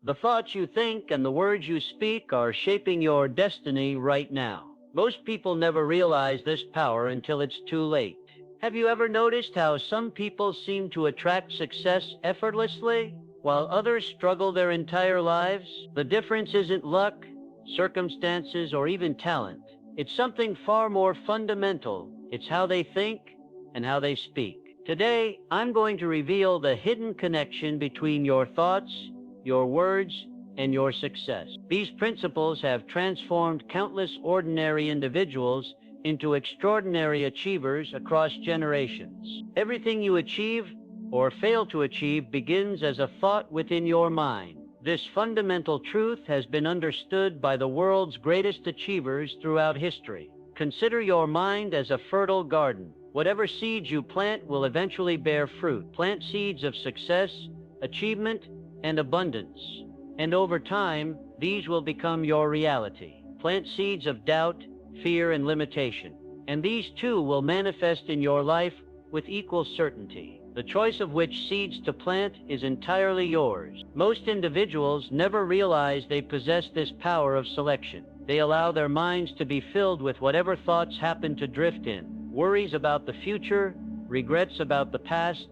The thoughts you think and the words you speak are shaping your destiny right now. Most people never realize this power until it's too late. Have you ever noticed how some people seem to attract success effortlessly, while others struggle their entire lives? The difference isn't luck, circumstances, or even talent. It's something far more fundamental. It's how they think and how they speak. Today, I'm going to reveal the hidden connection between your thoughts, your words, and your success. These principles have transformed countless ordinary individuals into extraordinary achievers across generations. Everything you achieve or fail to achieve begins as a thought within your mind. This fundamental truth has been understood by the world's greatest achievers throughout history. Consider your mind as a fertile garden. Whatever seeds you plant will eventually bear fruit. Plant seeds of success, achievement, and abundance. And over time, these will become your reality. Plant seeds of doubt, fear, and limitation. And these too will manifest in your life with equal certainty. The choice of which seeds to plant is entirely yours. Most individuals never realize they possess this power of selection. They allow their minds to be filled with whatever thoughts happen to drift in. Worries about the future, regrets about the past,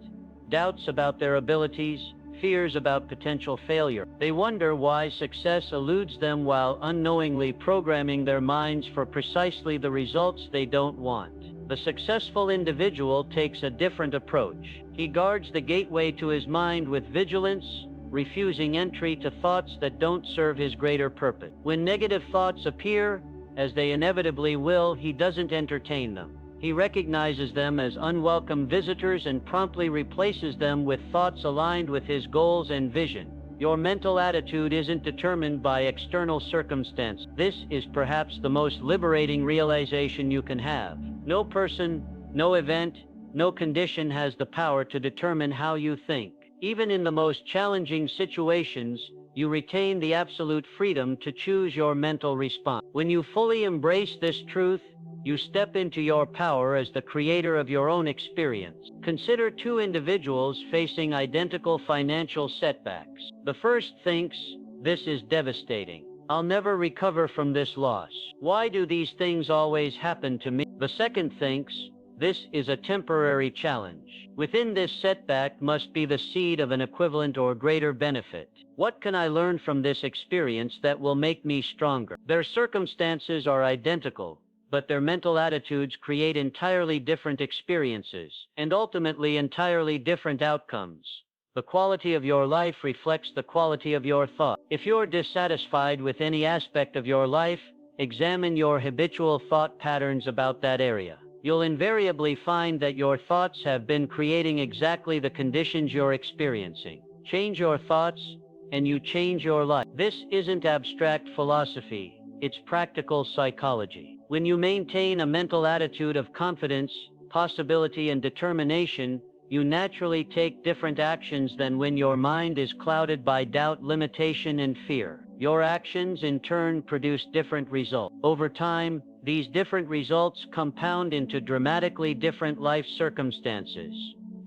doubts about their abilities, fears about potential failure. They wonder why success eludes them while unknowingly programming their minds for precisely the results they don't want. The successful individual takes a different approach. He guards the gateway to his mind with vigilance, refusing entry to thoughts that don't serve his greater purpose. When negative thoughts appear, as they inevitably will, he doesn't entertain them. He recognizes them as unwelcome visitors and promptly replaces them with thoughts aligned with his goals and vision. Your mental attitude isn't determined by external circumstance. This is perhaps the most liberating realization you can have. No person, no event, no condition has the power to determine how you think. Even in the most challenging situations, you retain the absolute freedom to choose your mental response. When you fully embrace this truth, you step into your power as the creator of your own experience. Consider two individuals facing identical financial setbacks. The first thinks, "This is devastating. I'll never recover from this loss. Why do these things always happen to me?" The second thinks, "This is a temporary challenge. Within this setback must be the seed of an equivalent or greater benefit. What can I learn from this experience that will make me stronger?" Their circumstances are identical, but their mental attitudes create entirely different experiences, and ultimately entirely different outcomes. The quality of your life reflects the quality of your thought. If you're dissatisfied with any aspect of your life, examine your habitual thought patterns about that area. You'll invariably find that your thoughts have been creating exactly the conditions you're experiencing. Change your thoughts, and you change your life. This isn't abstract philosophy, it's practical psychology. When you maintain a mental attitude of confidence, possibility, and determination, you naturally take different actions than when your mind is clouded by doubt, limitation, and fear. Your actions, in turn, produce different results. Over time, these different results compound into dramatically different life circumstances.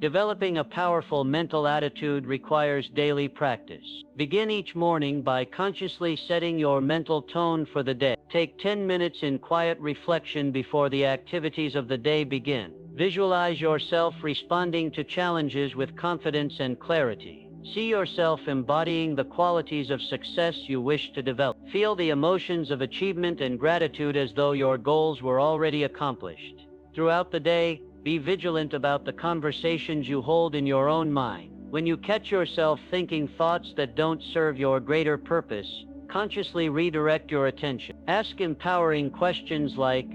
Developing a powerful mental attitude requires daily practice. Begin each morning by consciously setting your mental tone for the day. Take 10 minutes in quiet reflection before the activities of the day begin. Visualize yourself responding to challenges with confidence and clarity. See yourself embodying the qualities of success you wish to develop. Feel the emotions of achievement and gratitude as though your goals were already accomplished. Throughout the day, be vigilant about the conversations you hold in your own mind. When you catch yourself thinking thoughts that don't serve your greater purpose, consciously redirect your attention. Ask empowering questions like,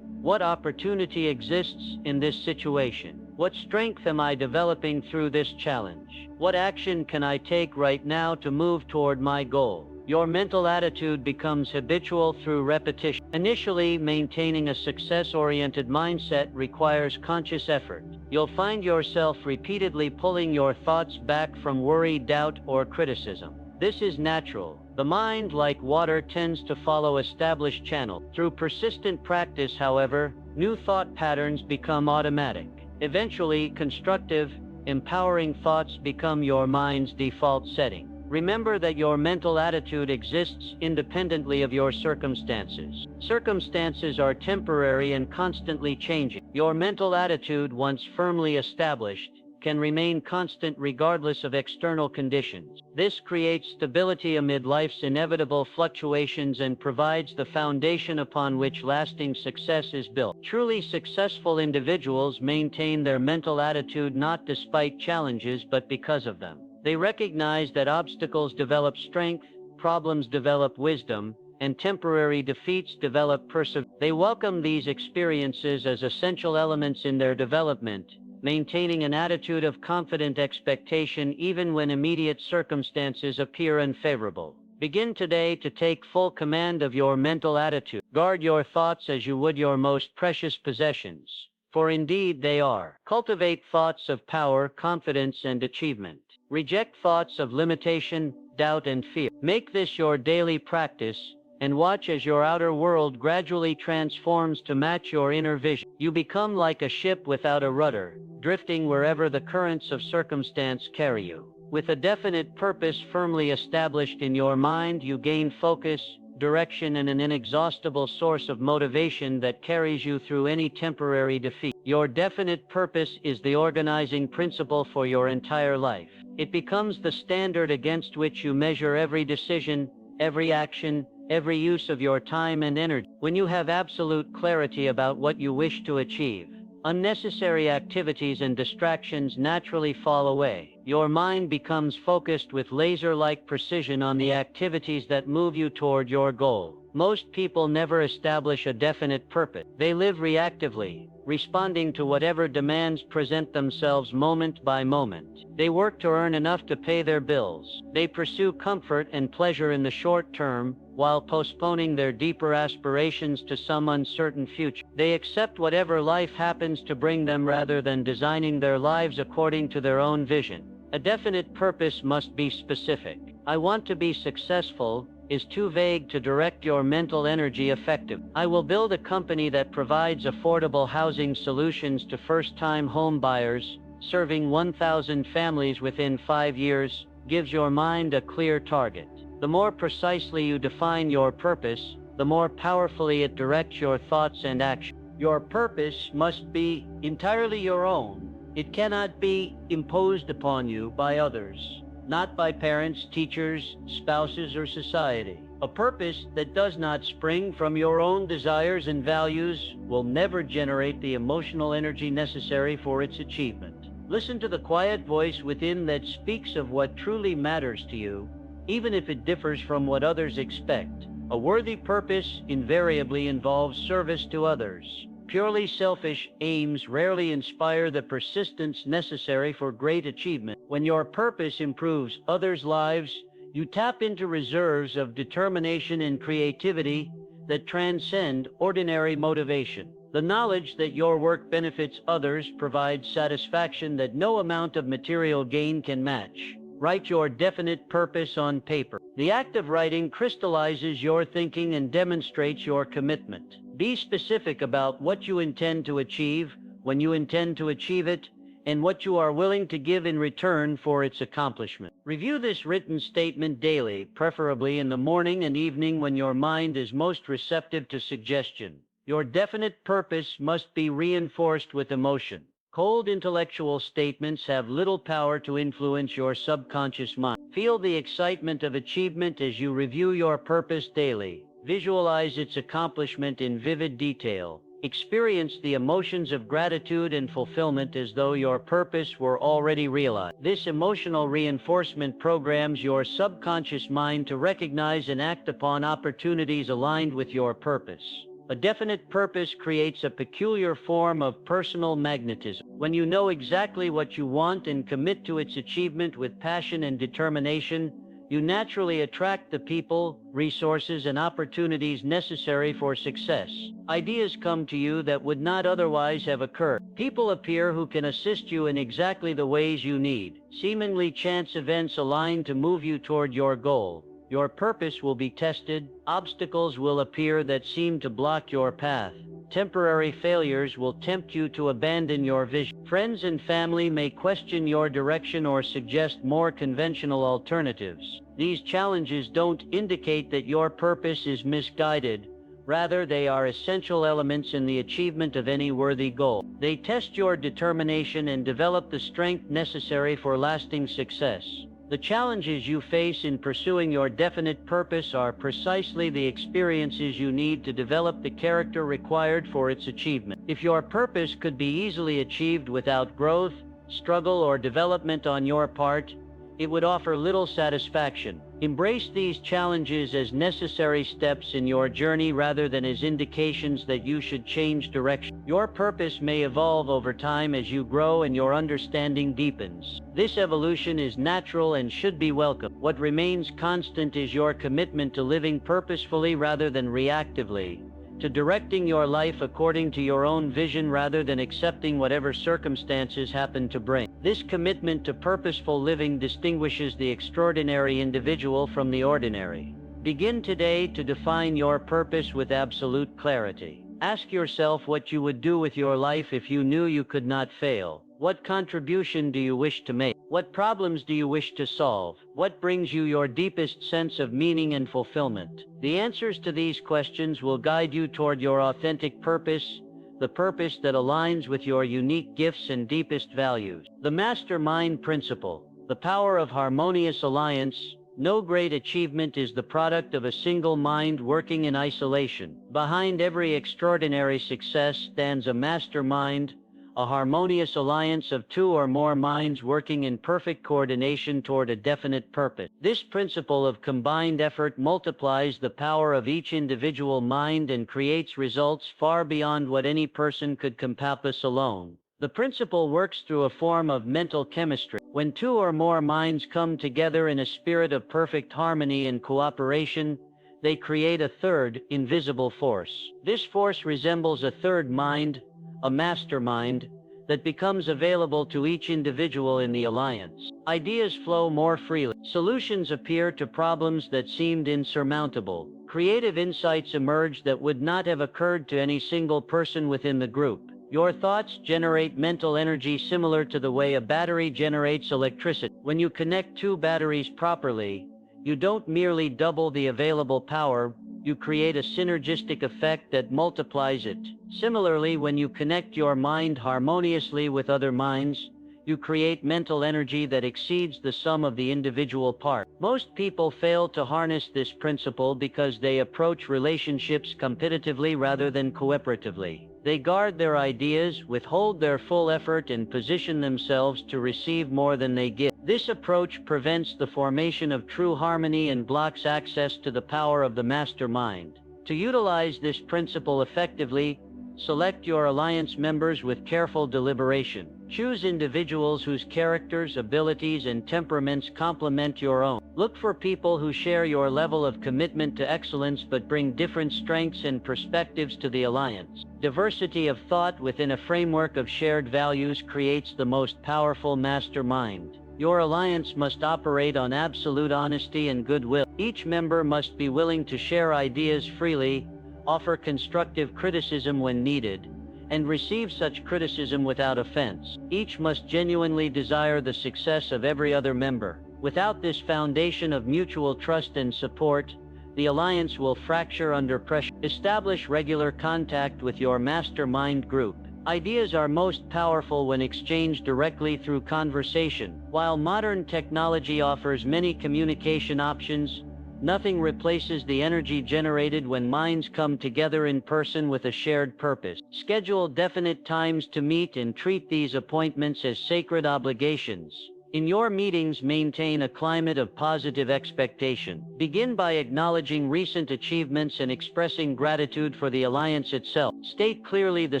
what opportunity exists in this situation? What strength am I developing through this challenge? What action can I take right now to move toward my goal? Your mental attitude becomes habitual through repetition. Initially, maintaining a success-oriented mindset requires conscious effort. You'll find yourself repeatedly pulling your thoughts back from worry, doubt, or criticism. This is natural. The mind, like water, tends to follow established channels. Through persistent practice, however, new thought patterns become automatic. Eventually, constructive, empowering thoughts become your mind's default setting. Remember that your mental attitude exists independently of your circumstances. Circumstances are temporary and constantly changing. Your mental attitude, once firmly established, can remain constant regardless of external conditions. This creates stability amid life's inevitable fluctuations and provides the foundation upon which lasting success is built. Truly successful individuals maintain their mental attitude not despite challenges but because of them. They recognize that obstacles develop strength, problems develop wisdom, and temporary defeats develop perseverance. They welcome these experiences as essential elements in their development, maintaining an attitude of confident expectation even when immediate circumstances appear unfavorable. Begin today to take full command of your mental attitude. Guard your thoughts as you would your most precious possessions, for indeed they are. Cultivate thoughts of power, confidence, and achievement. Reject thoughts of limitation, doubt, and fear. Make this your daily practice, and watch as your outer world gradually transforms to match your inner vision. You become like a ship without a rudder, drifting wherever the currents of circumstance carry you. With a definite purpose firmly established in your mind, you gain focus, direction, and an inexhaustible source of motivation that carries you through any temporary defeat. Your definite purpose is the organizing principle for your entire life. It becomes the standard against which you measure every decision, every action, every use of your time and energy. When you have absolute clarity about what you wish to achieve, unnecessary activities and distractions naturally fall away. Your mind becomes focused with laser-like precision on the activities that move you toward your goal. Most people never establish a definite purpose. They live reactively, responding to whatever demands present themselves moment by moment. They work to earn enough to pay their bills. They pursue comfort and pleasure in the short term, while postponing their deeper aspirations to some uncertain future. They accept whatever life happens to bring them rather than designing their lives according to their own vision. A definite purpose must be specific. I want to be successful is too vague to direct your mental energy effectively. I will build a company that provides affordable housing solutions to first-time home buyers, serving 1,000 families within 5 years, gives your mind a clear target. The more precisely you define your purpose, the more powerfully it directs your thoughts and actions. Your purpose must be entirely your own. It cannot be imposed upon you by others, not by parents, teachers, spouses, or society. A purpose that does not spring from your own desires and values will never generate the emotional energy necessary for its achievement. Listen to the quiet voice within that speaks of what truly matters to you, even if it differs from what others expect. A worthy purpose invariably involves service to others. Purely selfish aims rarely inspire the persistence necessary for great achievement. When your purpose improves others' lives, you tap into reserves of determination and creativity that transcend ordinary motivation. The knowledge that your work benefits others provides satisfaction that no amount of material gain can match. Write your definite purpose on paper. The act of writing crystallizes your thinking and demonstrates your commitment. Be specific about what you intend to achieve, when you intend to achieve it, and what you are willing to give in return for its accomplishment. Review this written statement daily, preferably in the morning and evening when your mind is most receptive to suggestion. Your definite purpose must be reinforced with emotion. Cold intellectual statements have little power to influence your subconscious mind. Feel the excitement of achievement as you review your purpose daily. Visualize its accomplishment in vivid detail. Experience the emotions of gratitude and fulfillment as though your purpose were already realized. This emotional reinforcement programs your subconscious mind to recognize and act upon opportunities aligned with your purpose. A definite purpose creates a peculiar form of personal magnetism. When you know exactly what you want and commit to its achievement with passion and determination, you naturally attract the people, resources, and opportunities necessary for success. Ideas come to you that would not otherwise have occurred. People appear who can assist you in exactly the ways you need. Seemingly chance events align to move you toward your goal. Your purpose will be tested. Obstacles will appear that seem to block your path. Temporary failures will tempt you to abandon your vision. Friends and family may question your direction or suggest more conventional alternatives. These challenges don't indicate that your purpose is misguided. Rather, they are essential elements in the achievement of any worthy goal. They test your determination and develop the strength necessary for lasting success. The challenges you face in pursuing your definite purpose are precisely the experiences you need to develop the character required for its achievement. If your purpose could be easily achieved without growth, struggle, or development on your part, it would offer little satisfaction. Embrace these challenges as necessary steps in your journey rather than as indications that you should change direction. Your purpose may evolve over time as you grow and your understanding deepens. This evolution is natural and should be welcomed. What remains constant is your commitment to living purposefully rather than reactively, to directing your life according to your own vision rather than accepting whatever circumstances happen to bring. This commitment to purposeful living distinguishes the extraordinary individual from the ordinary. Begin today to define your purpose with absolute clarity. Ask yourself what you would do with your life if you knew you could not fail. What contribution do you wish to make? What problems do you wish to solve? What brings you your deepest sense of meaning and fulfillment? The answers to these questions will guide you toward your authentic purpose, the purpose that aligns with your unique gifts and deepest values. The mastermind principle, the power of harmonious alliance. No great achievement is the product of a single mind working in isolation. Behind every extraordinary success stands a mastermind, a harmonious alliance of two or more minds working in perfect coordination toward a definite purpose. This principle of combined effort multiplies the power of each individual mind and creates results far beyond what any person could compass alone. The principle works through a form of mental chemistry. When two or more minds come together in a spirit of perfect harmony and cooperation, they create a third, invisible force. This force resembles a third mind, a mastermind, that becomes available to each individual in the alliance. Ideas flow more freely. Solutions appear to problems that seemed insurmountable. Creative insights emerge that would not have occurred to any single person within the group. Your thoughts generate mental energy similar to the way a battery generates electricity. When you connect two batteries properly, you don't merely double the available power, you create a synergistic effect that multiplies it. Similarly, when you connect your mind harmoniously with other minds, you create mental energy that exceeds the sum of the individual parts. Most people fail to harness this principle because they approach relationships competitively rather than cooperatively. They guard their ideas, withhold their full effort, and position themselves to receive more than they give. This approach prevents the formation of true harmony and blocks access to the power of the mastermind. To utilize this principle effectively, select your alliance members with careful deliberation. Choose individuals whose characters, abilities, and temperaments complement your own. Look for people who share your level of commitment to excellence but bring different strengths and perspectives to the alliance. Diversity of thought within a framework of shared values creates the most powerful mastermind. Your alliance must operate on absolute honesty and goodwill. Each member must be willing to share ideas freely, offer constructive criticism when needed, and receive such criticism without offense. Each must genuinely desire the success of every other member. Without this foundation of mutual trust and support, the alliance will fracture under pressure. Establish regular contact with your mastermind group. Ideas are most powerful when exchanged directly through conversation. While modern technology offers many communication options, nothing replaces the energy generated when minds come together in person with a shared purpose. Schedule definite times to meet and treat these appointments as sacred obligations. In your meetings, maintain a climate of positive expectation. Begin by acknowledging recent achievements and expressing gratitude for the alliance itself. State clearly the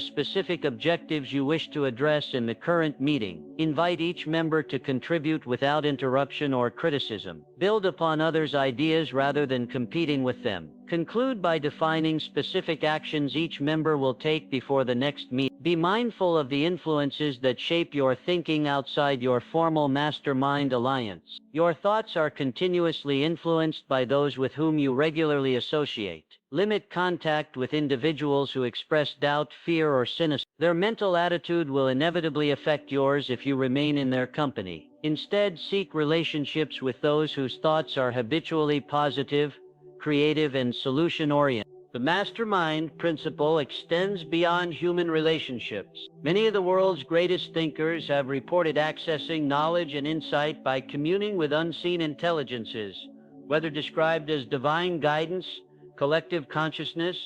specific objectives you wish to address in the current meeting. Invite each member to contribute without interruption or criticism. Build upon others' ideas rather than competing with them. Conclude by defining specific actions each member will take before the next meeting. Be mindful of the influences that shape your thinking outside your formal mastermind alliance. Your thoughts are continuously influenced by those with whom you regularly associate. Limit contact with individuals who express doubt, fear, or cynicism. Their mental attitude will inevitably affect yours if you remain in their company. Instead, seek relationships with those whose thoughts are habitually positive, creative, and solution-oriented. The mastermind principle extends beyond human relationships. Many of the world's greatest thinkers have reported accessing knowledge and insight by communing with unseen intelligences, whether described as divine guidance, collective consciousness,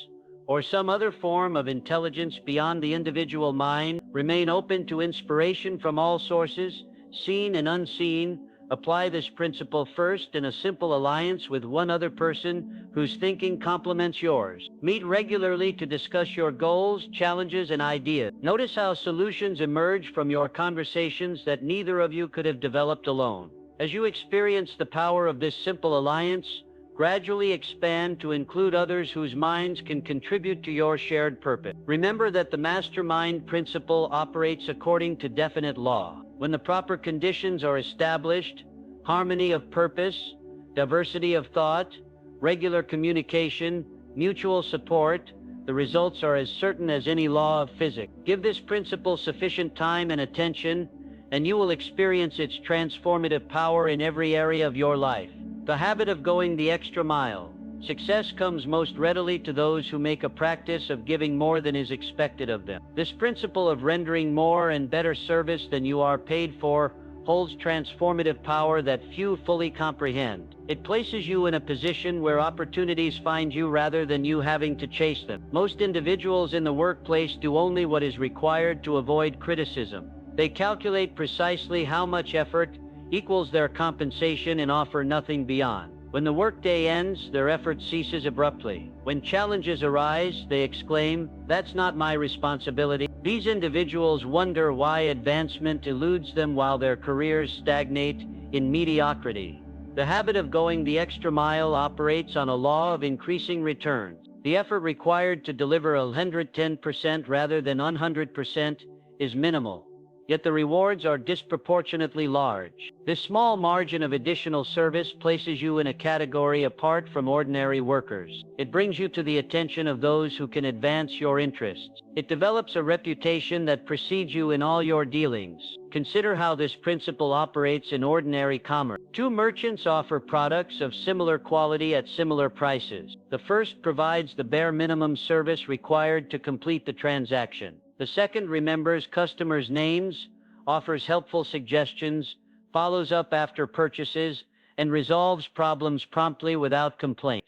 or some other form of intelligence beyond the individual mind. Remain open to inspiration from all sources, seen and unseen. Apply this principle first in a simple alliance with one other person whose thinking complements yours. Meet regularly to discuss your goals, challenges, and ideas. Notice how solutions emerge from your conversations that neither of you could have developed alone. As you experience the power of this simple alliance, gradually expand to include others whose minds can contribute to your shared purpose. Remember that the mastermind principle operates according to definite law. When the proper conditions are established, harmony of purpose, diversity of thought, regular communication, mutual support, the results are as certain as any law of physics. Give this principle sufficient time and attention, and you will experience its transformative power in every area of your life. The habit of going the extra mile. Success comes most readily to those who make a practice of giving more than is expected of them. This principle of rendering more and better service than you are paid for holds transformative power that few fully comprehend. It places you in a position where opportunities find you rather than you having to chase them. Most individuals in the workplace do only what is required to avoid criticism. They calculate precisely how much effort equals their compensation and offer nothing beyond. When the workday ends, their effort ceases abruptly. When challenges arise, they exclaim, "That's not my responsibility." These individuals wonder why advancement eludes them while their careers stagnate in mediocrity. The habit of going the extra mile operates on a law of increasing returns. The effort required to deliver 110% rather than 100% is minimal, yet the rewards are disproportionately large. This small margin of additional service places you in a category apart from ordinary workers. It brings you to the attention of those who can advance your interests. It develops a reputation that precedes you in all your dealings. Consider how this principle operates in ordinary commerce. Two merchants offer products of similar quality at similar prices. The first provides the bare minimum service required to complete the transaction. The second remembers customers' names, offers helpful suggestions, follows up after purchases, and resolves problems promptly without complaint.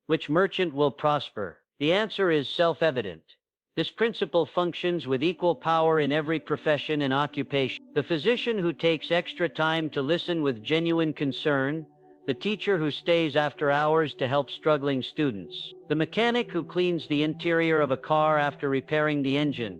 Which merchant will prosper? The answer is self-evident. This principle functions with equal power in every profession and occupation. The physician who takes extra time to listen with genuine concern, the teacher who stays after hours to help struggling students, the mechanic who cleans the interior of a car after repairing the engine,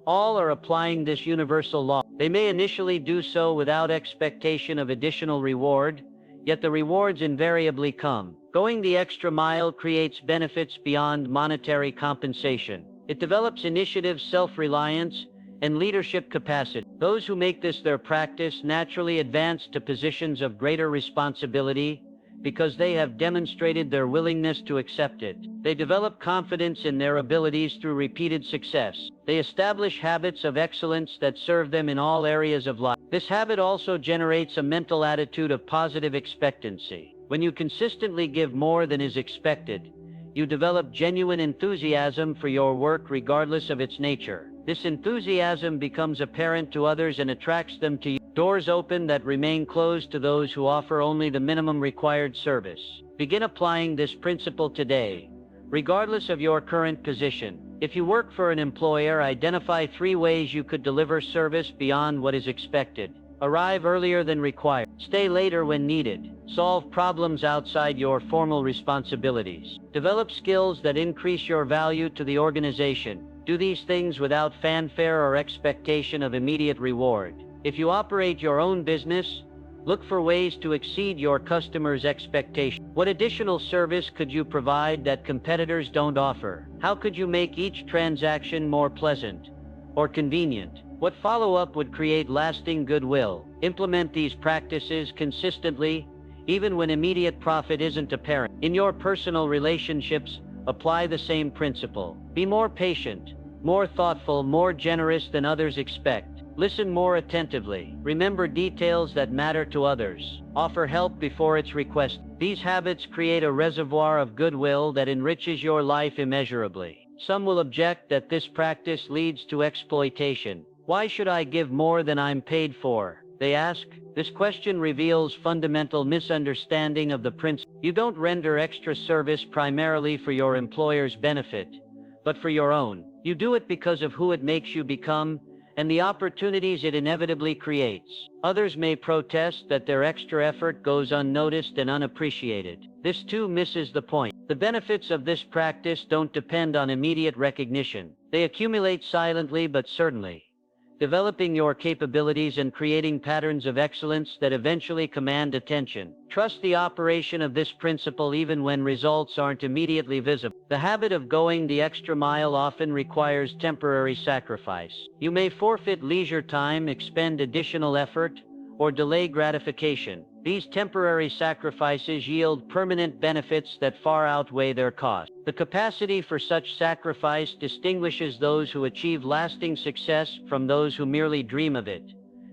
all are applying this universal law. They may initially do so without expectation of additional reward, yet the rewards invariably come. Going the extra mile creates benefits beyond monetary compensation. It develops initiative, self-reliance, and leadership capacity. Those who make this their practice naturally advance to positions of greater responsibility because they have demonstrated their willingness to accept it. They develop confidence in their abilities through repeated success. They establish habits of excellence that serve them in all areas of life. This habit also generates a mental attitude of positive expectancy. When you consistently give more than is expected, you develop genuine enthusiasm for your work regardless of its nature. This enthusiasm becomes apparent to others and attracts them to you. Doors open that remain closed to those who offer only the minimum required service. Begin applying this principle today, regardless of your current position. If you work for an employer, identify 3 ways you could deliver service beyond what is expected. Arrive earlier than required. Stay later when needed. Solve problems outside your formal responsibilities. Develop skills that increase your value to the organization. Do these things without fanfare or expectation of immediate reward. If you operate your own business, look for ways to exceed your customers' expectations. What additional service could you provide that competitors don't offer? How could you make each transaction more pleasant or convenient? What follow-up would create lasting goodwill? Implement these practices consistently, even when immediate profit isn't apparent. In your personal relationships, apply the same principle. Be more patient, more thoughtful, more generous than others expect. Listen more attentively. Remember details that matter to others. Offer help before it's requested. These habits create a reservoir of goodwill that enriches your life immeasurably. Some will object that this practice leads to exploitation. Why should I give more than I'm paid for? They ask. This question reveals fundamental misunderstanding of the principle. You don't render extra service primarily for your employer's benefit, but for your own. You do it because of who it makes you become and the opportunities it inevitably creates. Others may protest that their extra effort goes unnoticed and unappreciated. This too misses the point. The benefits of this practice don't depend on immediate recognition. They accumulate silently but certainly, developing your capabilities and creating patterns of excellence that eventually command attention. Trust the operation of this principle even when results aren't immediately visible. The habit of going the extra mile often requires temporary sacrifice. You may forfeit leisure time, expend additional effort, or delay gratification. These temporary sacrifices yield permanent benefits that far outweigh their cost. The capacity for such sacrifice distinguishes those who achieve lasting success from those who merely dream of it.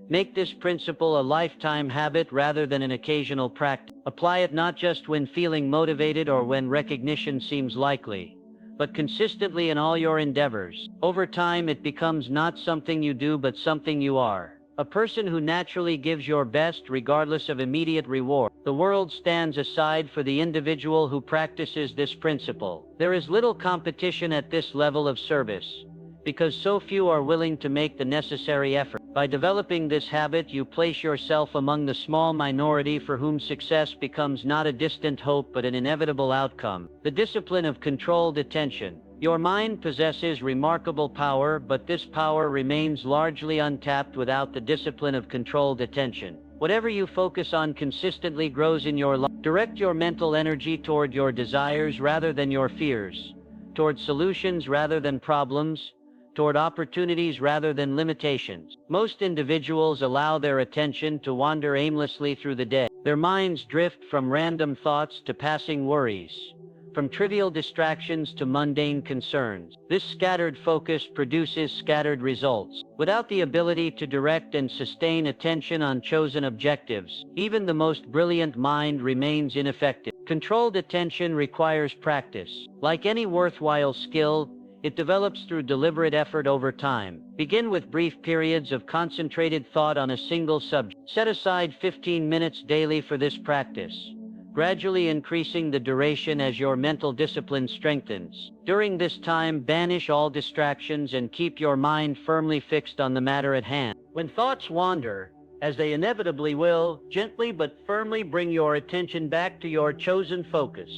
Make this principle a lifetime habit rather than an occasional practice. Apply it not just when feeling motivated or when recognition seems likely, but consistently in all your endeavors. Over time, it becomes not something you do but something you are. A person who naturally gives your best regardless of immediate reward. The world stands aside for the individual who practices this principle. There is little competition at this level of service, because so few are willing to make the necessary effort. By developing this habit, you place yourself among the small minority for whom success becomes not a distant hope but an inevitable outcome. The discipline of controlled attention. Your mind possesses remarkable power, but this power remains largely untapped without the discipline of controlled attention. Whatever you focus on consistently grows in your life. Direct your mental energy toward your desires rather than your fears, toward solutions rather than problems, toward opportunities rather than limitations. Most individuals allow their attention to wander aimlessly through the day. Their minds drift from random thoughts to passing worries, from trivial distractions to mundane concerns. This scattered focus produces scattered results. Without the ability to direct and sustain attention on chosen objectives, even the most brilliant mind remains ineffective. Controlled attention requires practice. Like any worthwhile skill, it develops through deliberate effort over time. Begin with brief periods of concentrated thought on a single subject. Set aside 15 minutes daily for this practice, gradually increasing the duration as your mental discipline strengthens. During this time, banish all distractions and keep your mind firmly fixed on the matter at hand. When thoughts wander, as they inevitably will, gently but firmly bring your attention back to your chosen focus.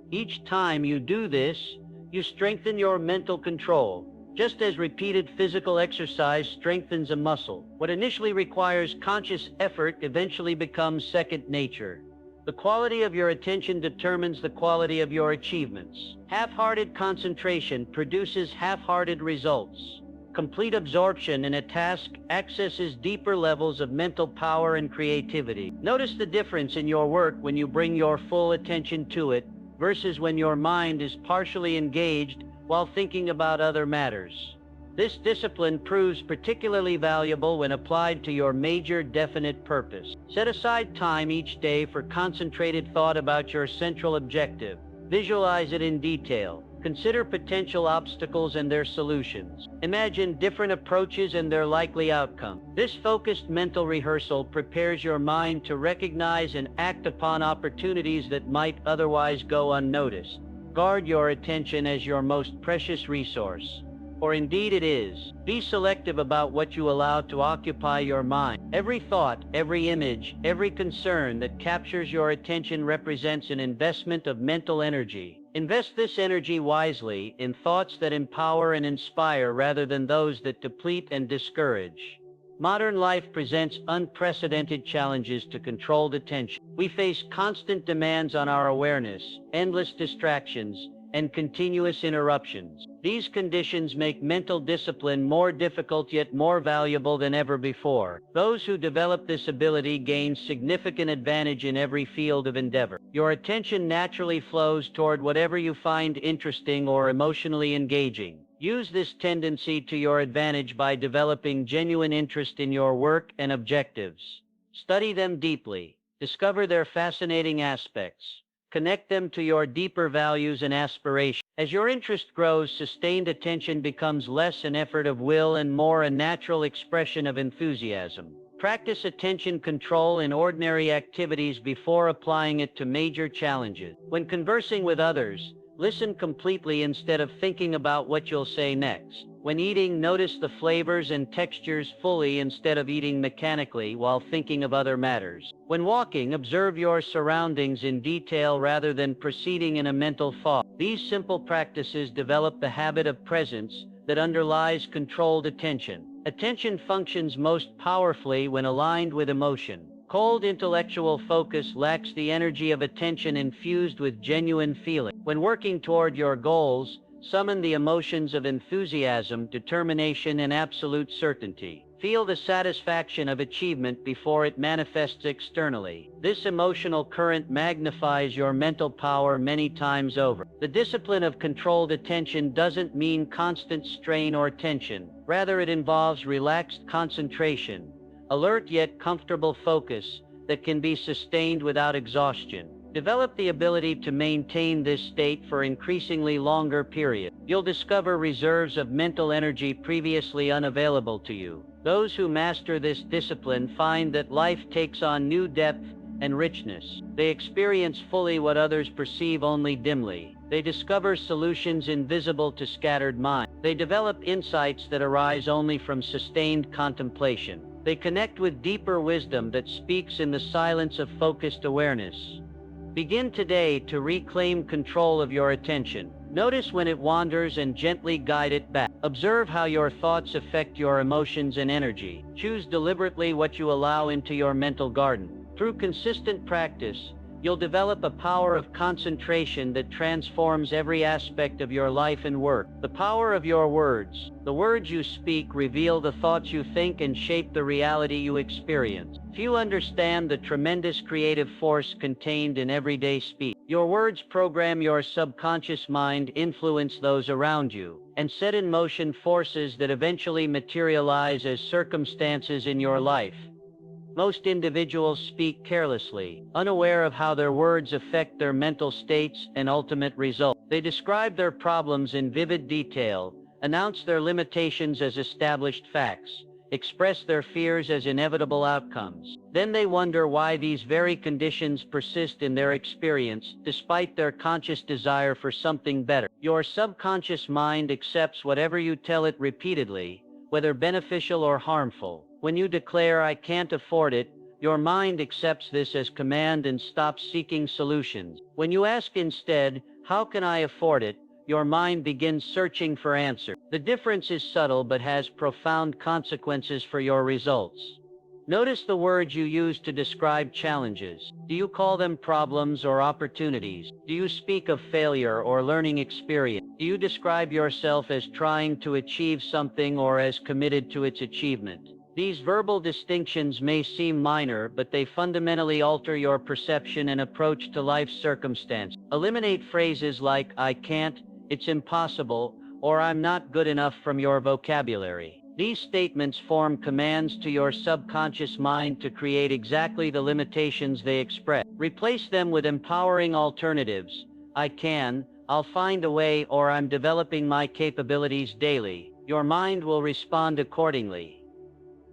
Each time you do this, you strengthen your mental control, just as repeated physical exercise strengthens a muscle. What initially requires conscious effort eventually becomes second nature. The quality of your attention determines the quality of your achievements. Half-hearted concentration produces half-hearted results. Complete absorption in a task accesses deeper levels of mental power and creativity. Notice the difference in your work when you bring your full attention to it versus when your mind is partially engaged while thinking about other matters. This discipline proves particularly valuable when applied to your major definite purpose. Set aside time each day for concentrated thought about your central objective. Visualize it in detail. Consider potential obstacles and their solutions. Imagine different approaches and their likely outcome. This focused mental rehearsal prepares your mind to recognize and act upon opportunities that might otherwise go unnoticed. Guard your attention as your most precious resource, for indeed it is. Be selective about what you allow to occupy your mind. Every thought, every image, every concern that captures your attention represents an investment of mental energy. Invest this energy wisely in thoughts that empower and inspire rather than those that deplete and discourage. Modern life presents unprecedented challenges to controlled attention. We face constant demands on our awareness, endless distractions, and continuous interruptions. These conditions make mental discipline more difficult yet more valuable than ever before. Those who develop this ability gain significant advantage in every field of endeavor. Your attention naturally flows toward whatever you find interesting or emotionally engaging. Use this tendency to your advantage by developing genuine interest in your work and objectives. Study them deeply. Discover their fascinating aspects. Connect them to your deeper values and aspirations. As your interest grows, sustained attention becomes less an effort of will and more a natural expression of enthusiasm. Practice attention control in ordinary activities before applying it to major challenges. When conversing with others, listen completely instead of thinking about what you'll say next. When eating, notice the flavors and textures fully instead of eating mechanically while thinking of other matters. When walking, observe your surroundings in detail rather than proceeding in a mental fog. These simple practices develop the habit of presence that underlies controlled attention. Attention functions most powerfully when aligned with emotion. Cold intellectual focus lacks the energy of attention infused with genuine feeling. When working toward your goals, summon the emotions of enthusiasm, determination, and absolute certainty. Feel the satisfaction of achievement before it manifests externally. This emotional current magnifies your mental power many times over. The discipline of controlled attention doesn't mean constant strain or tension. Rather, it involves relaxed concentration, alert yet comfortable focus that can be sustained without exhaustion. Develop the ability to maintain this state for increasingly longer periods. You'll discover reserves of mental energy previously unavailable to you. Those who master this discipline find that life takes on new depth and richness. They experience fully what others perceive only dimly. They discover solutions invisible to scattered minds. They develop insights that arise only from sustained contemplation. They connect with deeper wisdom that speaks in the silence of focused awareness. Begin today to reclaim control of your attention. Notice when it wanders and gently guide it back. Observe how your thoughts affect your emotions and energy. Choose deliberately what you allow into your mental garden. Through consistent practice, you'll develop a power of concentration that transforms every aspect of your life and work. The power of your words. The words you speak reveal the thoughts you think and shape the reality you experience. Few understand the tremendous creative force contained in everyday speech. Your words program your subconscious mind, influence those around you, and set in motion forces that eventually materialize as circumstances in your life. Most individuals speak carelessly, unaware of how their words affect their mental states and ultimate results. They describe their problems in vivid detail, announce their limitations as established facts, express their fears as inevitable outcomes. Then they wonder why these very conditions persist in their experience, despite their conscious desire for something better. Your subconscious mind accepts whatever you tell it repeatedly, whether beneficial or harmful. When you declare, "I can't afford it," your mind accepts this as command and stops seeking solutions. When you ask instead, "How can I afford it?" your mind begins searching for answers. The difference is subtle but has profound consequences for your results. Notice the words you use to describe challenges. Do you call them problems or opportunities? Do you speak of failure or learning experience? Do you describe yourself as trying to achieve something or as committed to its achievement? These verbal distinctions may seem minor, but they fundamentally alter your perception and approach to life's circumstances. Eliminate phrases like "I can't," "It's impossible," or "I'm not good enough" from your vocabulary. These statements form commands to your subconscious mind to create exactly the limitations they express. Replace them with empowering alternatives. "I can," "I'll find a way," or "I'm developing my capabilities daily." Your mind will respond accordingly.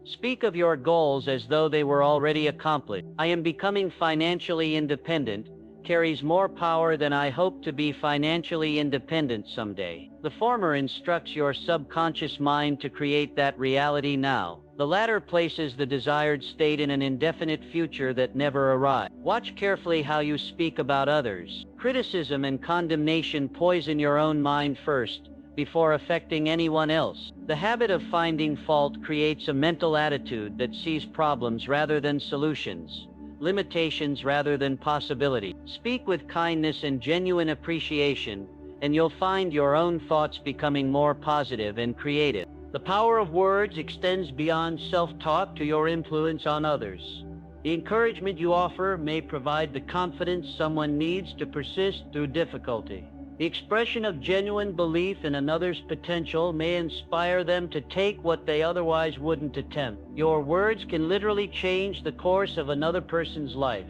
Speak of your goals as though they were already accomplished. "I am becoming financially independent" carries more power than "I hope to be financially independent someday." The former instructs your subconscious mind to create that reality now. The latter places the desired state in an indefinite future that never arrives. Watch carefully how you speak about others. Criticism and condemnation poison your own mind first, before affecting anyone else. The habit of finding fault creates a mental attitude that sees problems rather than solutions, limitations rather than possibilities. Speak with kindness and genuine appreciation, and you'll find your own thoughts becoming more positive and creative. The power of words extends beyond self-talk to your influence on others. The encouragement you offer may provide the confidence someone needs to persist through difficulty. The expression of genuine belief in another's potential may inspire them to take what they otherwise wouldn't attempt. Your words can literally change the course of another person's life.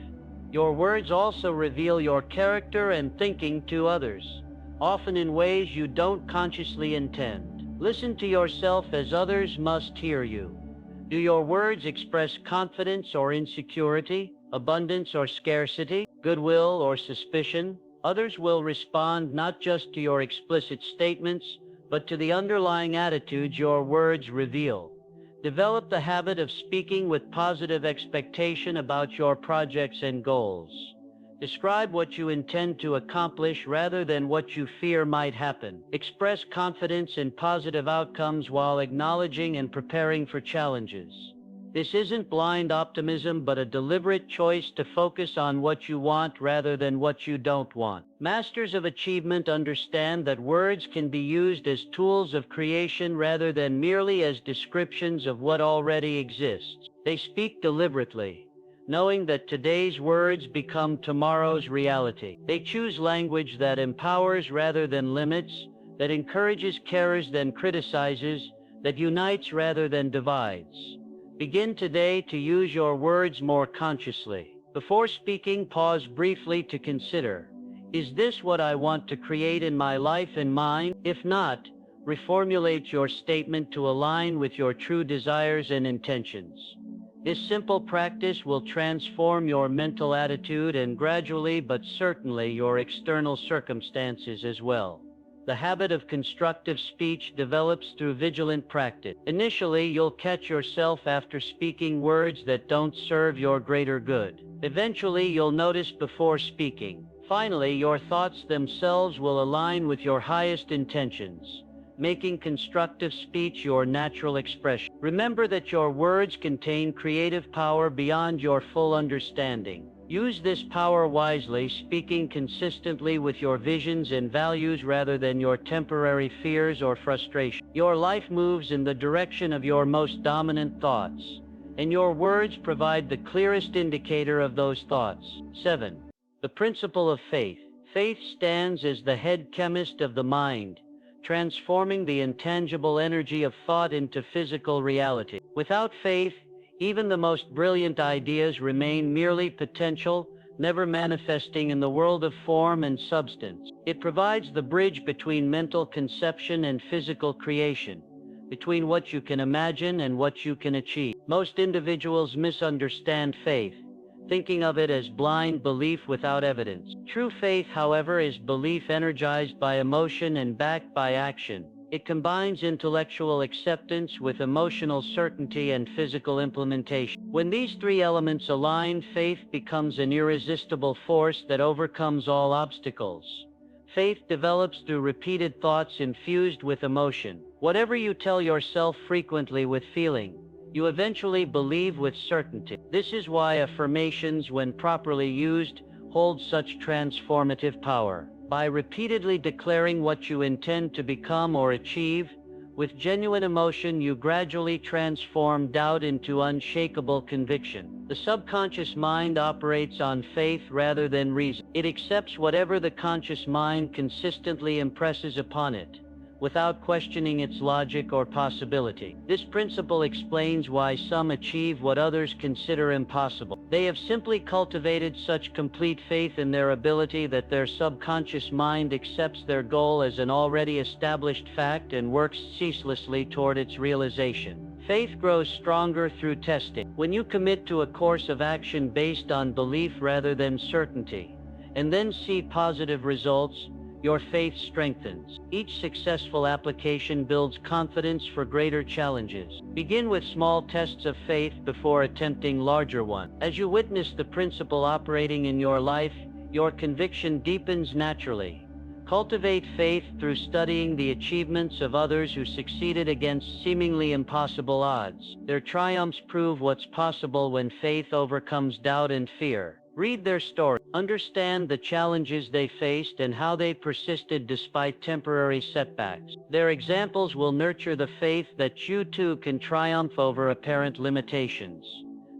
Your words also reveal your character and thinking to others, often in ways you don't consciously intend. Listen to yourself as others must hear you. Do your words express confidence or insecurity, abundance or scarcity, goodwill or suspicion? Others will respond not just to your explicit statements, but to the underlying attitudes your words reveal. Develop the habit of speaking with positive expectation about your projects and goals. Describe what you intend to accomplish rather than what you fear might happen. Express confidence in positive outcomes while acknowledging and preparing for challenges. This isn't blind optimism, but a deliberate choice to focus on what you want rather than what you don't want. Masters of achievement understand that words can be used as tools of creation rather than merely as descriptions of what already exists. They speak deliberately, knowing that today's words become tomorrow's reality. They choose language that empowers rather than limits, that encourages cares than criticizes, that unites rather than divides. Begin today to use your words more consciously. Before speaking, pause briefly to consider, is this what I want to create in my life and mind? If not, reformulate your statement to align with your true desires and intentions. This simple practice will transform your mental attitude and gradually but certainly your external circumstances as well. The habit of constructive speech develops through vigilant practice. Initially, you'll catch yourself after speaking words that don't serve your greater good. Eventually, you'll notice before speaking. Finally, your thoughts themselves will align with your highest intentions, making constructive speech your natural expression. Remember that your words contain creative power beyond your full understanding. Use this power wisely, speaking consistently with your visions and values rather than your temporary fears or frustration. Your life moves in the direction of your most dominant thoughts, and your words provide the clearest indicator of those thoughts. 7. The principle of faith. Faith stands as the head chemist of the mind, transforming the intangible energy of thought into physical reality. Without faith, even the most brilliant ideas remain merely potential, never manifesting in the world of form and substance. It provides the bridge between mental conception and physical creation, between what you can imagine and what you can achieve. Most individuals misunderstand faith, thinking of it as blind belief without evidence. True faith, however, is belief energized by emotion and backed by action. It combines intellectual acceptance with emotional certainty and physical implementation. When these three elements align, faith becomes an irresistible force that overcomes all obstacles. Faith develops through repeated thoughts infused with emotion. Whatever you tell yourself frequently with feeling, you eventually believe with certainty. This is why affirmations, when properly used, hold such transformative power. By repeatedly declaring what you intend to become or achieve, with genuine emotion, you gradually transform doubt into unshakable conviction. The subconscious mind operates on faith rather than reason. It accepts whatever the conscious mind consistently impresses upon it, without questioning its logic or possibility. This principle explains why some achieve what others consider impossible. They have simply cultivated such complete faith in their ability that their subconscious mind accepts their goal as an already established fact and works ceaselessly toward its realization. Faith grows stronger through testing. When you commit to a course of action based on belief rather than certainty, and then see positive results, your faith strengthens. Each successful application builds confidence for greater challenges. Begin with small tests of faith before attempting larger ones. As you witness the principle operating in your life, your conviction deepens naturally, Cultivate faith through studying the achievements of others who succeeded against seemingly impossible odds. Their triumphs prove what's possible when faith overcomes doubt and fear. Read their story. Understand the challenges they faced and how they persisted despite temporary setbacks. Their examples will nurture the faith that you too can triumph over apparent limitations.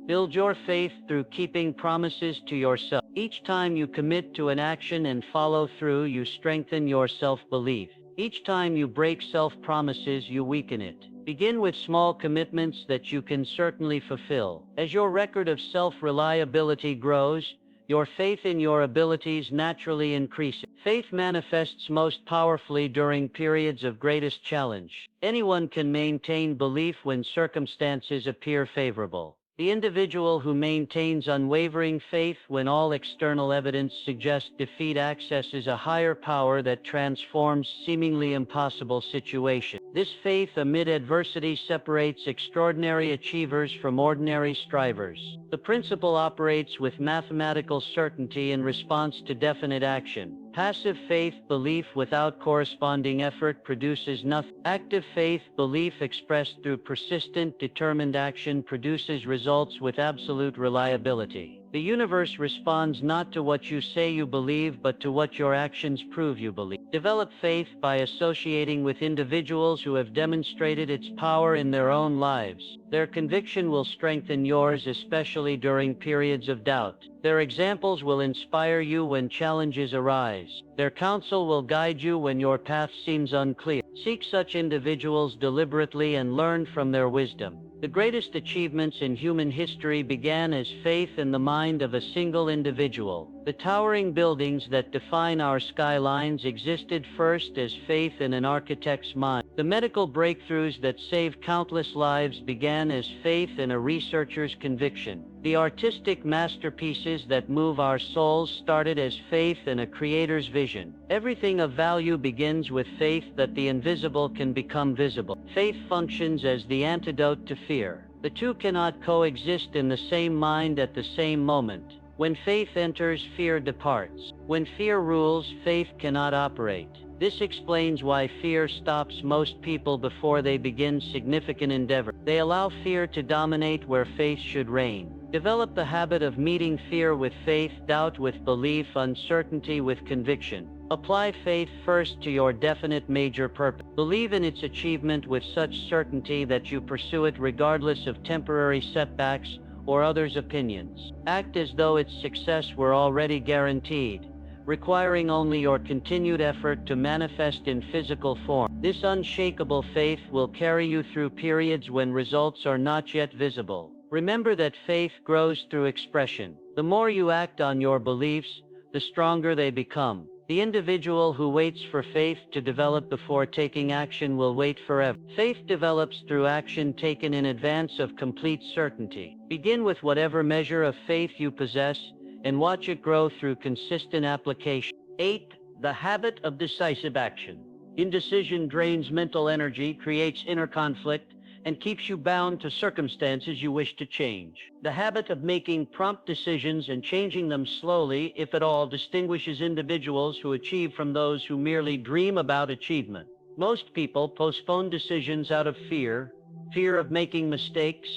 Build your faith through keeping promises to yourself. Each time you commit to an action and follow through, you strengthen your self-belief. Each time you break self-promises, you weaken it. Begin with small commitments that you can certainly fulfill. As your record of self-reliability grows, your faith in your abilities naturally increases. Faith manifests most powerfully during periods of greatest challenge. Anyone can maintain belief when circumstances appear favorable. The individual who maintains unwavering faith when all external evidence suggests defeat accesses a higher power that transforms seemingly impossible situations. This faith amid adversity separates extraordinary achievers from ordinary strivers. The principle operates with mathematical certainty in response to definite action. Passive faith belief without corresponding effort produces nothing. Active faith belief expressed through persistent, determined action produces results with absolute reliability. The universe responds not to what you say you believe, but to what your actions prove you believe. Develop faith by associating with individuals who have demonstrated its power in their own lives. Their conviction will strengthen yours, especially during periods of doubt. Their examples will inspire you when challenges arise. Their counsel will guide you when your path seems unclear. Seek such individuals deliberately and learn from their wisdom. The greatest achievements in human history began as faith in the mind of a single individual. The towering buildings that define our skylines existed first as faith in an architect's mind. The medical breakthroughs that saved countless lives began as faith in a researcher's conviction. The artistic masterpieces that move our souls started as faith in a creator's vision. Everything of value begins with faith that the invisible can become visible. Faith functions as the antidote to fear. The two cannot coexist in the same mind at the same moment. When faith enters, fear departs. When fear rules, faith cannot operate. This explains why fear stops most people before they begin significant endeavor. They allow fear to dominate where faith should reign. Develop the habit of meeting fear with faith, doubt with belief, uncertainty with conviction. Apply faith first to your definite major purpose. Believe in its achievement with such certainty that you pursue it regardless of temporary setbacks or others' opinions. Act as though its success were already guaranteed, requiring only your continued effort to manifest in physical form. This unshakable faith will carry you through periods when results are not yet visible. Remember that faith grows through expression. The more you act on your beliefs, the stronger they become. The individual who waits for faith to develop before taking action will wait forever. Faith develops through action taken in advance of complete certainty. Begin with whatever measure of faith you possess and watch it grow through consistent application. 8. The habit of decisive action. Indecision drains mental energy, creates inner conflict, and keeps you bound to circumstances you wish to change. The habit of making prompt decisions and changing them slowly, if at all, distinguishes individuals who achieve from those who merely dream about achievement. Most people postpone decisions out of fear of making mistakes,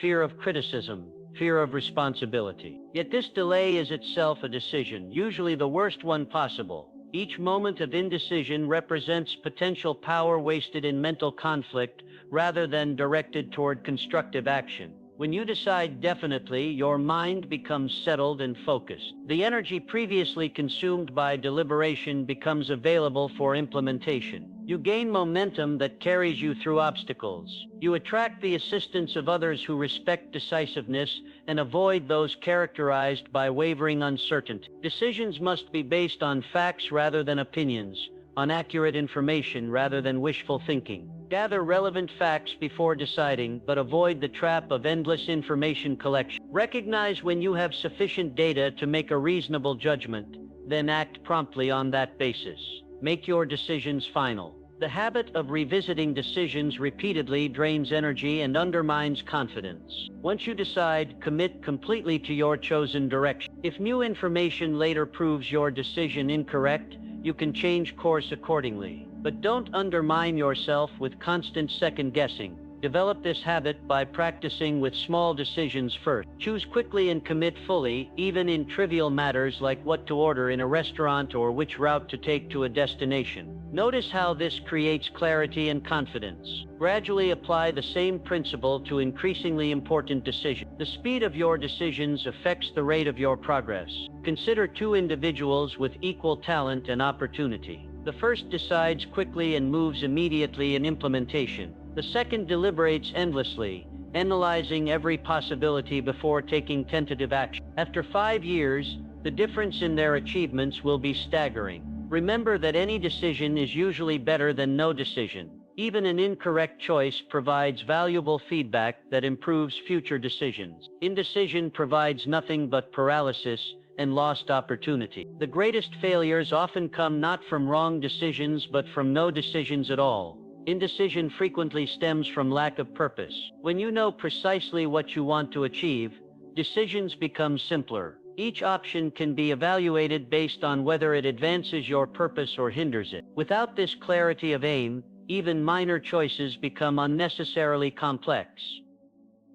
fear of criticism, fear of responsibility. Yet this delay is itself a decision, usually the worst one possible. Each moment of indecision represents potential power wasted in mental conflict rather than directed toward constructive action. When you decide definitely, your mind becomes settled and focused. The energy previously consumed by deliberation becomes available for implementation. You gain momentum that carries you through obstacles. You attract the assistance of others who respect decisiveness and avoid those characterized by wavering uncertainty. Decisions must be based on facts rather than opinions, on accurate information rather than wishful thinking. Gather relevant facts before deciding, but avoid the trap of endless information collection. Recognize when you have sufficient data to make a reasonable judgment, then act promptly on that basis. Make your decisions final. The habit of revisiting decisions repeatedly drains energy and undermines confidence. Once you decide, commit completely to your chosen direction. If new information later proves your decision incorrect, you can change course accordingly. But don't undermine yourself with constant second guessing. Develop this habit by practicing with small decisions first. Choose quickly and commit fully, even in trivial matters like what to order in a restaurant or which route to take to a destination. Notice how this creates clarity and confidence. Gradually apply the same principle to increasingly important decisions. The speed of your decisions affects the rate of your progress. Consider two individuals with equal talent and opportunity. The first decides quickly and moves immediately in implementation. The second deliberates endlessly, analyzing every possibility before taking tentative action. After 5 years, the difference in their achievements will be staggering. Remember that any decision is usually better than no decision. Even an incorrect choice provides valuable feedback that improves future decisions. Indecision provides nothing but paralysis and lost opportunity. The greatest failures often come not from wrong decisions but from no decisions at all. Indecision frequently stems from lack of purpose. When you know precisely what you want to achieve, decisions become simpler. Each option can be evaluated based on whether it advances your purpose or hinders it. Without this clarity of aim, even minor choices become unnecessarily complex.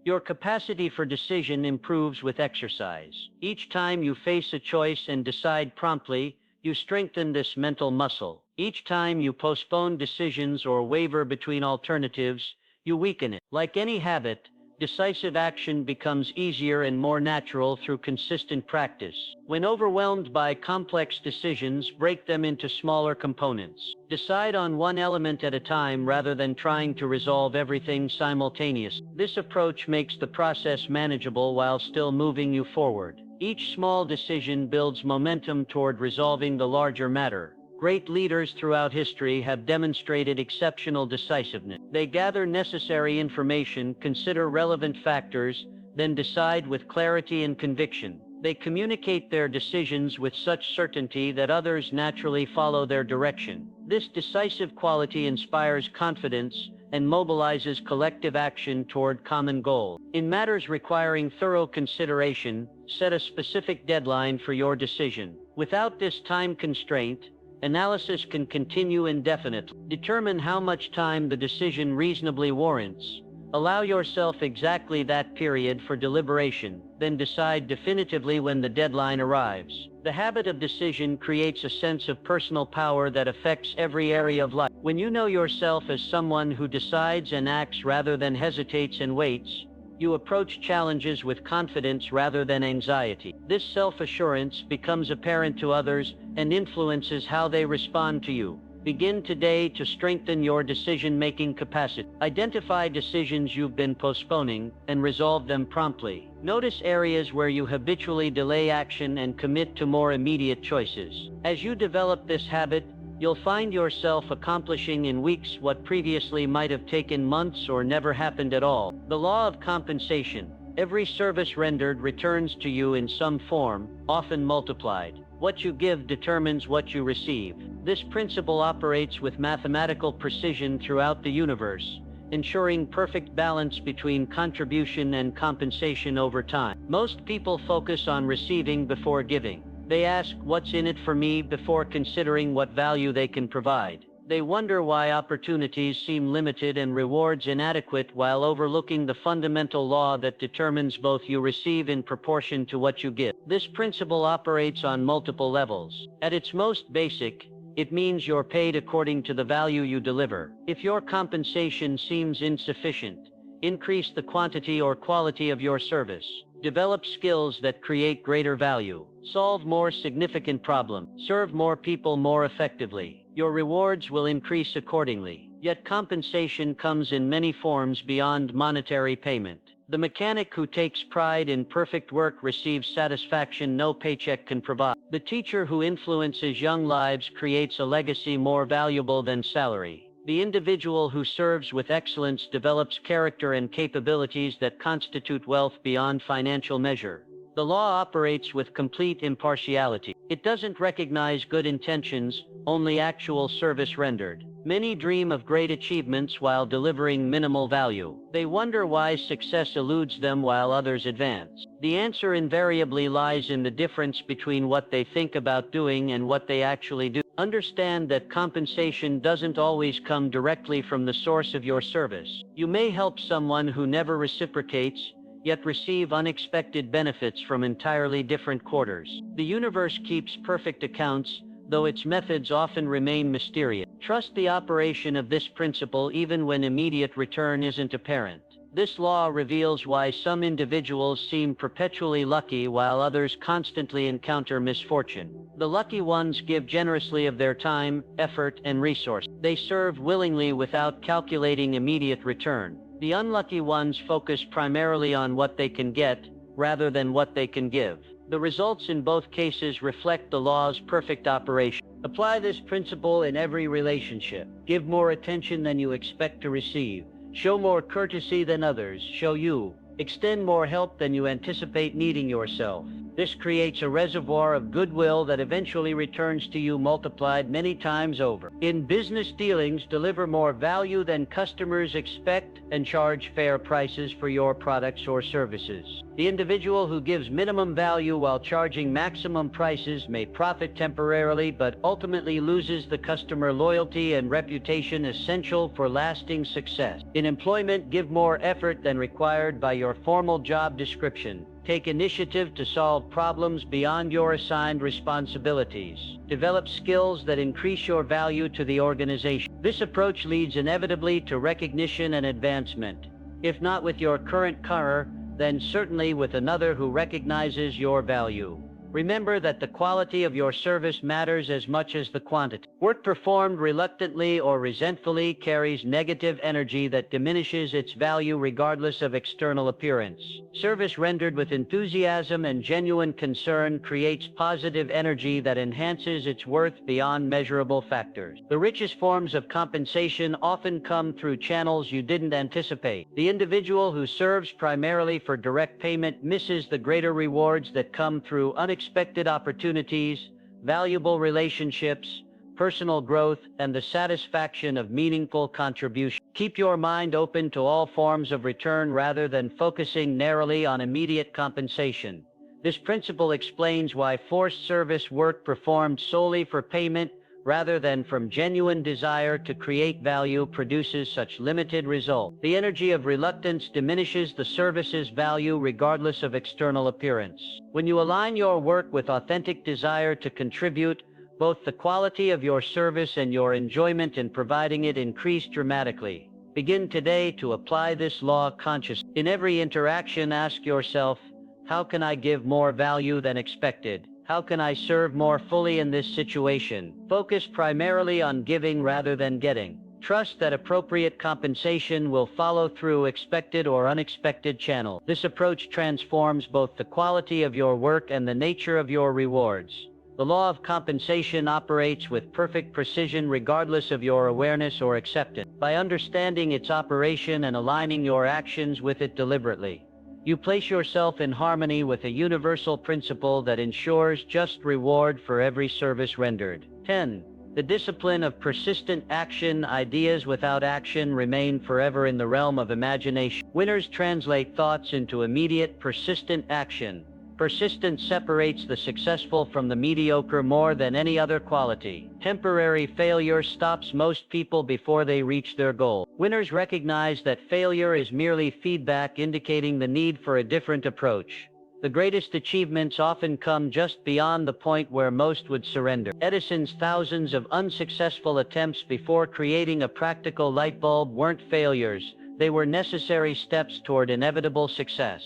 Your capacity for decision improves with exercise. Each time you face a choice and decide promptly, you strengthen this mental muscle. Each time you postpone decisions or waver between alternatives, you weaken it. Like any habit, decisive action becomes easier and more natural through consistent practice. When overwhelmed by complex decisions, break them into smaller components. Decide on one element at a time rather than trying to resolve everything simultaneously. This approach makes the process manageable while still moving you forward. Each small decision builds momentum toward resolving the larger matter. Great leaders throughout history have demonstrated exceptional decisiveness. They gather necessary information, consider relevant factors, then decide with clarity and conviction. They communicate their decisions with such certainty that others naturally follow their direction. This decisive quality inspires confidence and mobilizes collective action toward common goals. In matters requiring thorough consideration, set a specific deadline for your decision. Without this time constraint, analysis can continue indefinitely. Determine how much time the decision reasonably warrants. Allow yourself exactly that period for deliberation, then decide definitively when the deadline arrives. The habit of decision creates a sense of personal power that affects every area of life. When you know yourself as someone who decides and acts rather than hesitates and waits, you approach challenges with confidence rather than anxiety. This self-assurance becomes apparent to others and influences how they respond to you. Begin today to strengthen your decision-making capacity. Identify decisions you've been postponing and resolve them promptly. Notice areas where you habitually delay action and commit to more immediate choices. As you develop this habit, you'll find yourself accomplishing in weeks what previously might have taken months or never happened at all. The law of compensation. Every service rendered returns to you in some form, often multiplied. What you give determines what you receive. This principle operates with mathematical precision throughout the universe, ensuring perfect balance between contribution and compensation over time. Most people focus on receiving before giving. They ask, "What's in it for me?" before considering what value they can provide. They wonder why opportunities seem limited and rewards inadequate while overlooking the fundamental law that determines both you receive in proportion to what you give. This principle operates on multiple levels. At its most basic, it means you're paid according to the value you deliver. If your compensation seems insufficient, increase the quantity or quality of your service. Develop skills that create greater value. Solve more significant problems. Serve more people more effectively. Your rewards will increase accordingly. Yet compensation comes in many forms beyond monetary payment. The mechanic who takes pride in perfect work receives satisfaction no paycheck can provide. The teacher who influences young lives creates a legacy more valuable than salary. The individual who serves with excellence develops character and capabilities that constitute wealth beyond financial measure. The law operates with complete impartiality. It doesn't recognize good intentions, only actual service rendered. Many dream of great achievements while delivering minimal value. They wonder why success eludes them while others advance. The answer invariably lies in the difference between what they think about doing and what they actually do. Understand that compensation doesn't always come directly from the source of your service. You may help someone who never reciprocates, yet receive unexpected benefits from entirely different quarters. The universe keeps perfect accounts, though its methods often remain mysterious. Trust the operation of this principle even when immediate return isn't apparent. This law reveals why some individuals seem perpetually lucky while others constantly encounter misfortune. The lucky ones give generously of their time, effort, and resources. They serve willingly without calculating immediate return. The unlucky ones focus primarily on what they can get, rather than what they can give. The results in both cases reflect the law's perfect operation. Apply this principle in every relationship. Give more attention than you expect to receive. Show more courtesy than others show you. Extend more help than you anticipate needing yourself. This creates a reservoir of goodwill that eventually returns to you multiplied many times over. In business dealings, deliver more value than customers expect and charge fair prices for your products or services. The individual who gives minimum value while charging maximum prices may profit temporarily but ultimately loses the customer loyalty and reputation essential for lasting success. In employment, give more effort than required by your formal job description. Take initiative to solve problems beyond your assigned responsibilities. Develop skills that increase your value to the organization. This approach leads inevitably to recognition and advancement. If not with your current career, then certainly with another who recognizes your value. Remember that the quality of your service matters as much as the quantity. Work performed reluctantly or resentfully carries negative energy that diminishes its value regardless of external appearance. Service rendered with enthusiasm and genuine concern creates positive energy that enhances its worth beyond measurable factors. The richest forms of compensation often come through channels you didn't anticipate. The individual who serves primarily for direct payment misses the greater rewards that come through unexpected opportunities, valuable relationships, personal growth, and the satisfaction of meaningful contribution. Keep your mind open to all forms of return rather than focusing narrowly on immediate compensation. This principle explains why forced service work performed solely for payment rather than from genuine desire to create value produces such limited results. The energy of reluctance diminishes the service's value regardless of external appearance. When you align your work with authentic desire to contribute, both the quality of your service and your enjoyment in providing it increase dramatically. Begin today to apply this law consciously. In every interaction, ask yourself, how can I give more value than expected? How can I serve more fully in this situation? Focus primarily on giving rather than getting. Trust that appropriate compensation will follow through expected or unexpected channels. This approach transforms both the quality of your work and the nature of your rewards. The law of compensation operates with perfect precision regardless of your awareness or acceptance. By understanding its operation and aligning your actions with it deliberately, you place yourself in harmony with a universal principle that ensures just reward for every service rendered. 10. The discipline of persistent action. Ideas without action remain forever in the realm of imagination. Winners translate thoughts into immediate, persistent action. Persistence separates the successful from the mediocre more than any other quality. Temporary failure stops most people before they reach their goal. Winners recognize that failure is merely feedback indicating the need for a different approach. The greatest achievements often come just beyond the point where most would surrender. Edison's thousands of unsuccessful attempts before creating a practical light bulb weren't failures, they were necessary steps toward inevitable success.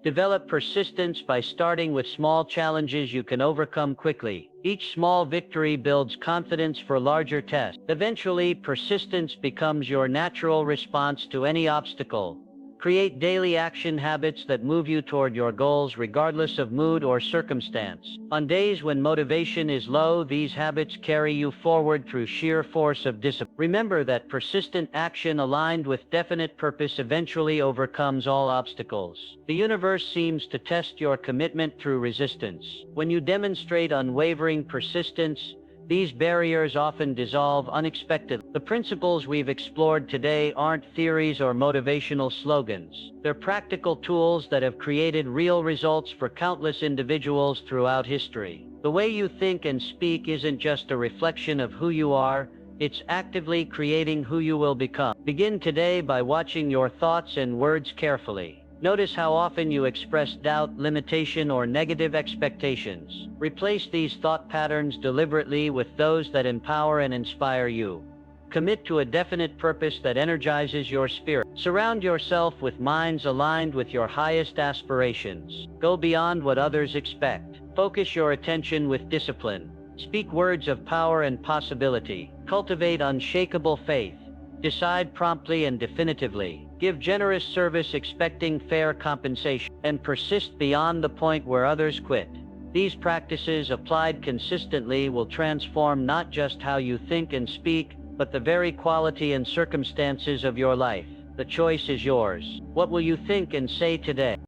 Develop persistence by starting with small challenges you can overcome quickly. Each small victory builds confidence for larger tests. Eventually, persistence becomes your natural response to any obstacle. Create daily action habits that move you toward your goals regardless of mood or circumstance. On days when motivation is low, these habits carry you forward through sheer force of discipline. Remember that persistent action aligned with definite purpose eventually overcomes all obstacles. The universe seems to test your commitment through resistance. When you demonstrate unwavering persistence, These barriers often dissolve unexpectedly. The principles we've explored today aren't theories or motivational slogans. They're practical tools that have created real results for countless individuals throughout history. The way you think and speak isn't just a reflection of who you are, it's actively creating who you will become. Begin today by watching your thoughts and words carefully. Notice how often you express doubt, limitation, or negative expectations. Replace these thought patterns deliberately with those that empower and inspire you. Commit to a definite purpose that energizes your spirit. Surround yourself with minds aligned with your highest aspirations. Go beyond what others expect. Focus your attention with discipline. Speak words of power and possibility. Cultivate unshakable faith. Decide promptly and definitively. Give generous service expecting fair compensation. And persist beyond the point where others quit. These practices applied consistently will transform not just how you think and speak, but the very quality and circumstances of your life. The choice is yours. What will you think and say today?